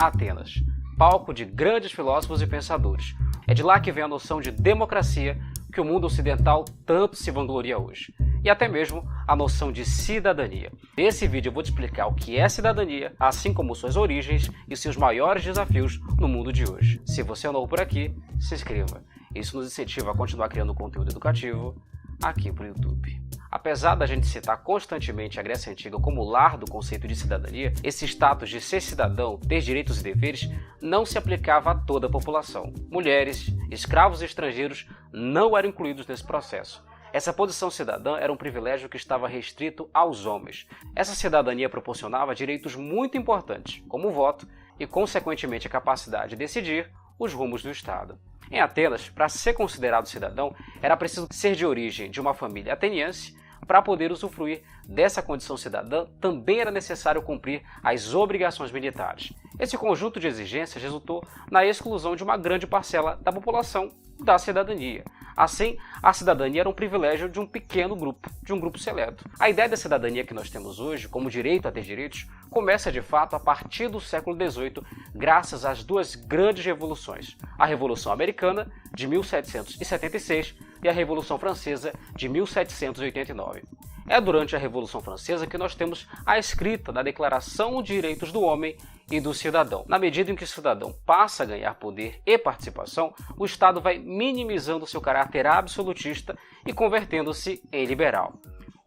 Atenas, palco de grandes filósofos e pensadores. É de lá que vem a noção de democracia que o mundo ocidental tanto se vangloria hoje. E até mesmo a noção de cidadania. Nesse vídeo eu vou te explicar o que é cidadania, assim como suas origens e seus maiores desafios no mundo de hoje. Se você é novo por aqui, se inscreva. Isso nos incentiva a continuar criando conteúdo educativo aqui para o YouTube. Apesar da gente citar constantemente a Grécia Antiga como lar do conceito de cidadania, esse status de ser cidadão, ter direitos e deveres, não se aplicava a toda a população. Mulheres, escravos e estrangeiros não eram incluídos nesse processo. Essa posição cidadã era um privilégio que estava restrito aos homens. Essa cidadania proporcionava direitos muito importantes, como o voto e, consequentemente, a capacidade de decidir os rumos do Estado. Em Atenas, para ser considerado cidadão, era preciso ser de origem de uma família ateniense. Para poder usufruir dessa condição cidadã, também era necessário cumprir as obrigações militares. Esse conjunto de exigências resultou na exclusão de uma grande parcela da população da cidadania. Assim, a cidadania era um privilégio de um pequeno grupo, de um grupo seleto. A ideia da cidadania que nós temos hoje, como direito a ter direitos, começa de fato a partir do século XVIII, graças às duas grandes revoluções: a Revolução Americana, de 1776, e a Revolução Francesa, de 1789. É durante a Revolução Francesa que nós temos a escrita da Declaração de Direitos do Homem e do Cidadão. Na medida em que o cidadão passa a ganhar poder e participação, o Estado vai minimizando seu caráter absolutista e convertendo-se em liberal.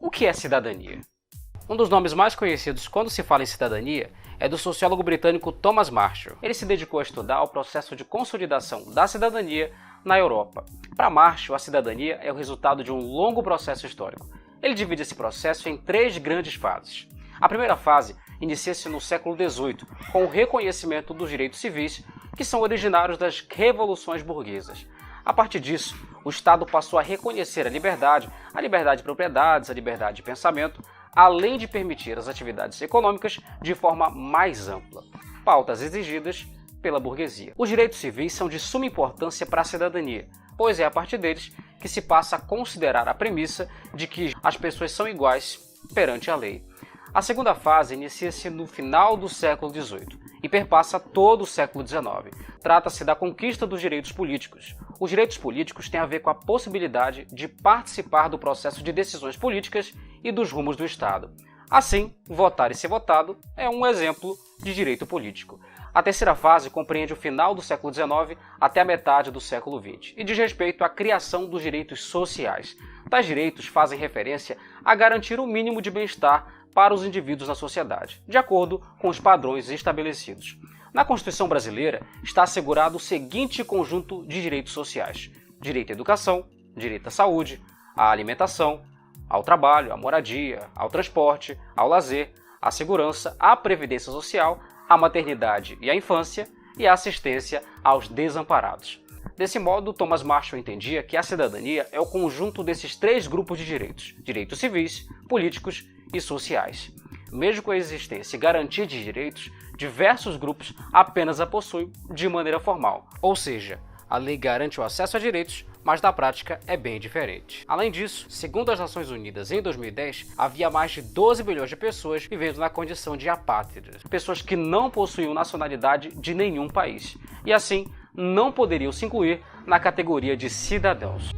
O que é cidadania? Um dos nomes mais conhecidos quando se fala em cidadania é do sociólogo britânico Thomas Marshall. Ele se dedicou a estudar o processo de consolidação da cidadania na Europa. Para Marshall, a cidadania é o resultado de um longo processo histórico. Ele divide esse processo em três grandes fases. A primeira fase inicia-se no século XVIII, com o reconhecimento dos direitos civis, que são originários das revoluções burguesas. A partir disso, o Estado passou a reconhecer a liberdade de propriedades, a liberdade de pensamento, além de permitir as atividades econômicas de forma mais ampla, pautas exigidas pela burguesia. Os direitos civis são de suma importância para a cidadania, pois é a partir deles que se passa a considerar a premissa de que as pessoas são iguais perante a lei. A segunda fase inicia-se no final do século XVIII e perpassa todo o século XIX. Trata-se da conquista dos direitos políticos. Os direitos políticos têm a ver com a possibilidade de participar do processo de decisões políticas e dos rumos do Estado. Assim, votar e ser votado é um exemplo de direito político. A terceira fase compreende o final do século XIX até a metade do século XX e diz respeito à criação dos direitos sociais. Tais direitos fazem referência a garantir o mínimo de bem-estar para os indivíduos na sociedade, de acordo com os padrões estabelecidos. Na Constituição brasileira está assegurado o seguinte conjunto de direitos sociais: direito à educação, direito à saúde, à alimentação, ao trabalho, à moradia, ao transporte, ao lazer, à segurança, à previdência social, à maternidade e à infância e à assistência aos desamparados. Desse modo, Thomas Marshall entendia que a cidadania é o conjunto desses três grupos de direitos: direitos civis, políticos e sociais. Mesmo com a existência e garantia de direitos, diversos grupos apenas a possuem de maneira formal. Ou seja, a lei garante o acesso a direitos, mas na prática é bem diferente. Além disso, segundo as Nações Unidas, em 2010, havia mais de 12 milhões de pessoas vivendo na condição de apátridas, pessoas que não possuíam nacionalidade de nenhum país, e assim não poderiam se incluir na categoria de cidadãos.